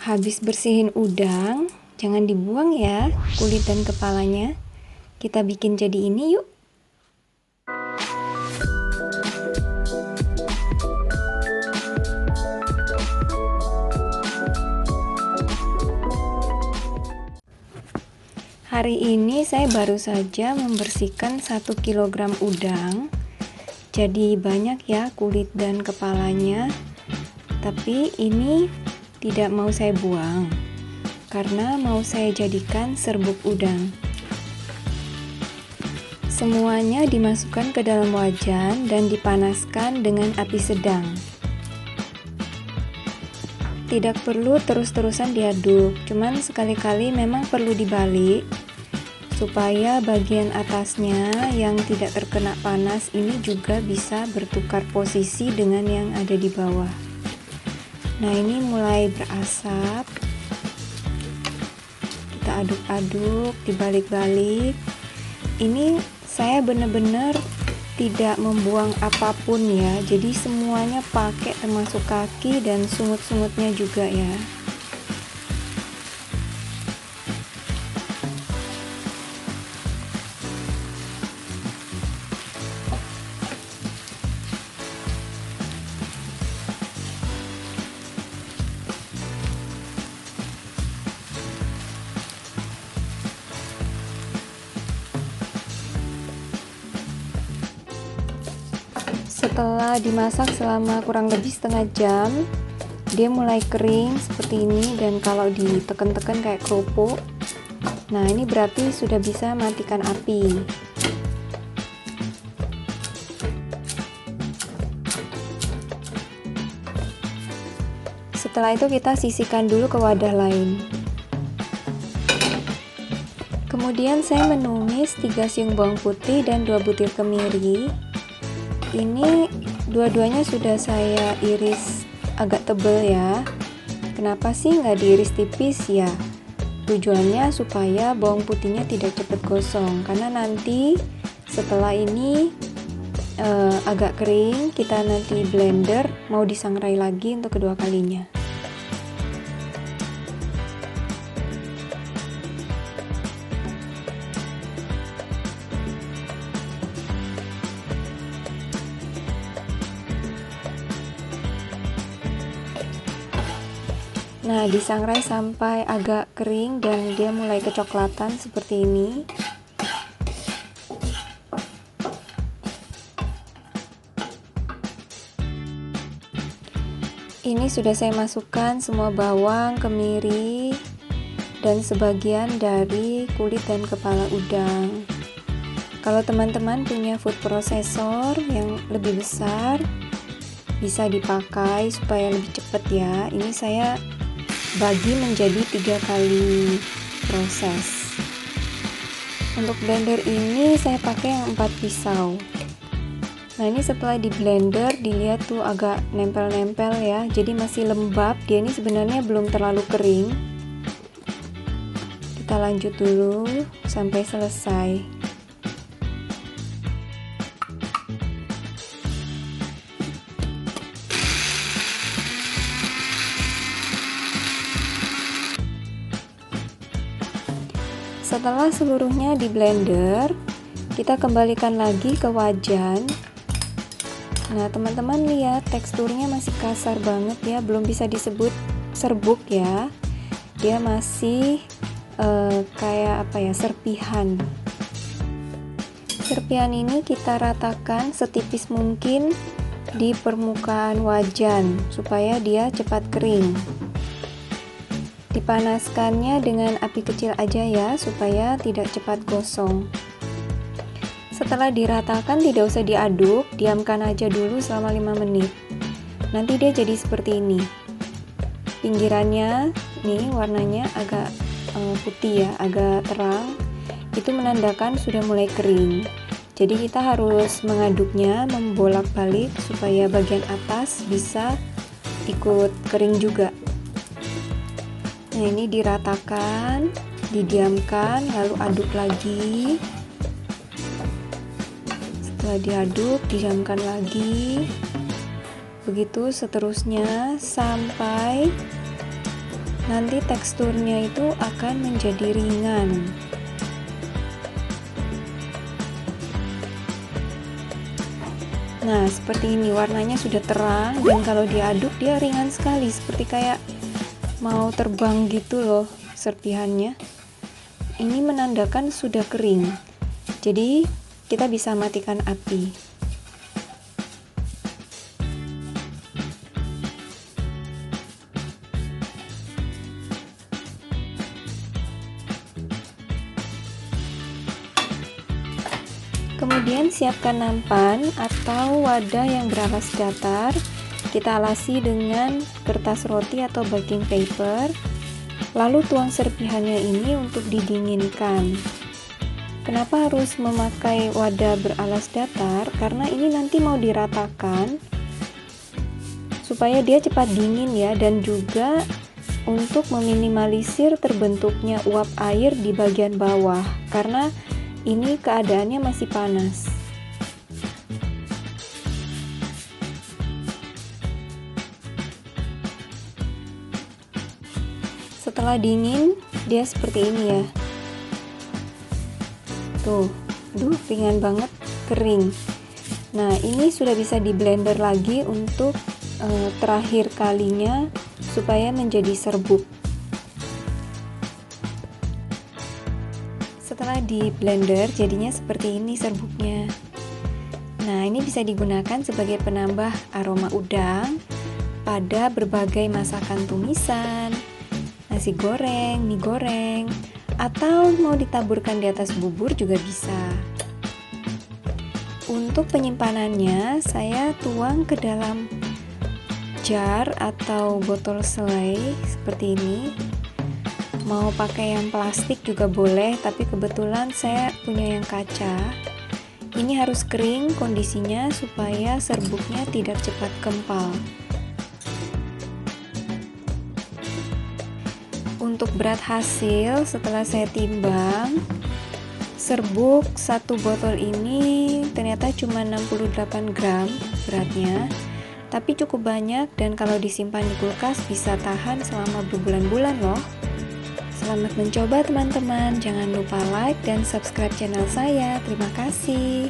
Habis bersihin udang, jangan dibuang ya kulit dan kepalanya. Kita bikin jadi ini yuk. Hari ini saya baru saja membersihkan 1 kilogram udang. Jadi banyak ya kulit dan kepalanya. Tapi ini tidak mau saya buang karena mau saya jadikan serbuk udang. Semuanya dimasukkan ke dalam wajan dan dipanaskan dengan api sedang. Tidak perlu terus-terusan diaduk, cuman sekali-kali memang perlu dibalik supaya bagian atasnya yang tidak terkena panas ini juga bisa bertukar posisi dengan yang ada di bawah. Nah, ini mulai berasap. Kita aduk-aduk, dibalik-balik. Ini saya benar-benar tidak membuang apapun ya, jadi semuanya pakai termasuk kaki dan sungut-sungutnya juga ya. Setelah dimasak selama kurang lebih setengah jam, dia mulai kering seperti ini, dan kalau ditekan-tekan kayak kerupuk. Nah, ini berarti sudah bisa matikan api. Setelah itu kita sisihkan dulu ke wadah lain. Kemudian saya menumis 3 siung bawang putih dan 2 butir kemiri. Ini dua-duanya sudah saya iris agak tebal ya. Kenapa sih nggak diiris tipis ya? Tujuannya supaya bawang putihnya tidak cepat gosong, karena nanti setelah ini agak kering, kita nanti blender mau disangrai lagi untuk kedua kalinya. Nah, disangrai sampai agak kering dan dia mulai kecoklatan seperti ini. Ini sudah saya masukkan semua bawang, kemiri, dan sebagian dari kulit dan kepala udang. Kalau teman-teman punya food processor yang lebih besar, bisa dipakai supaya lebih cepat ya. Ini saya bagi menjadi 3 kali proses. Untuk blender ini saya pakai yang 4 pisau. Nah, ini setelah di blender dilihat tuh agak nempel-nempel ya, jadi masih lembab. Dia ini sebenarnya belum terlalu kering. Kita lanjut dulu sampai selesai. Setelah seluruhnya di blender, kita kembalikan lagi ke wajan. Nah, teman-teman lihat teksturnya masih kasar banget ya, belum bisa disebut serbuk ya. Dia masih kayak apa ya, serpihan. Serpihan ini kita ratakan setipis mungkin di permukaan wajan supaya dia cepat kering. Dipanaskannya dengan api kecil aja ya, supaya tidak cepat gosong. Setelah diratakan tidak usah diaduk, diamkan aja dulu selama 5 menit. Nanti dia jadi seperti ini. Pinggirannya nih warnanya agak putih ya, agak terang. Itu menandakan sudah mulai kering. Jadi kita harus mengaduknya, membolak-balik supaya bagian atas bisa ikut kering juga. Nah, ini diratakan, didiamkan, lalu aduk lagi. Setelah diaduk, didiamkan lagi. Begitu seterusnya sampai nanti teksturnya itu akan menjadi ringan. Nah, seperti ini warnanya sudah terang, dan kalau diaduk dia ringan sekali, seperti kayak mau terbang gitu loh serpihannya. Ini menandakan sudah kering. Jadi kita bisa matikan api. Kemudian siapkan nampan atau wadah yang beralas datar. Kita alasi dengan kertas roti atau baking paper. Lalu tuang serpihannya ini untuk didinginkan. Kenapa harus memakai wadah beralas datar? Karena ini nanti mau diratakan supaya dia cepat dingin ya, dan juga untuk meminimalisir terbentuknya uap air di bagian bawah karena ini keadaannya masih panas. Setelah dingin dia seperti ini ya. Tuh, ringan banget, kering. Nah, ini sudah bisa di blender lagi untuk terakhir kalinya supaya menjadi serbuk. Setelah di blender jadinya seperti ini serbuknya. Nah, ini bisa digunakan sebagai penambah aroma udang pada berbagai masakan tumisan, nasi goreng, mie goreng, atau mau ditaburkan di atas bubur juga bisa. Untuk penyimpanannya saya tuang ke dalam jar atau botol selai seperti ini. Mau pakai yang plastik juga boleh, tapi kebetulan saya punya yang kaca. Ini harus kering kondisinya supaya serbuknya tidak cepat kempal. Untuk berat hasil setelah saya timbang, serbuk satu botol ini ternyata cuma 68 gram beratnya, tapi cukup banyak dan kalau disimpan di kulkas bisa tahan selama berbulan-bulan loh. Selamat mencoba teman-teman, jangan lupa like dan subscribe channel saya. Terima kasih.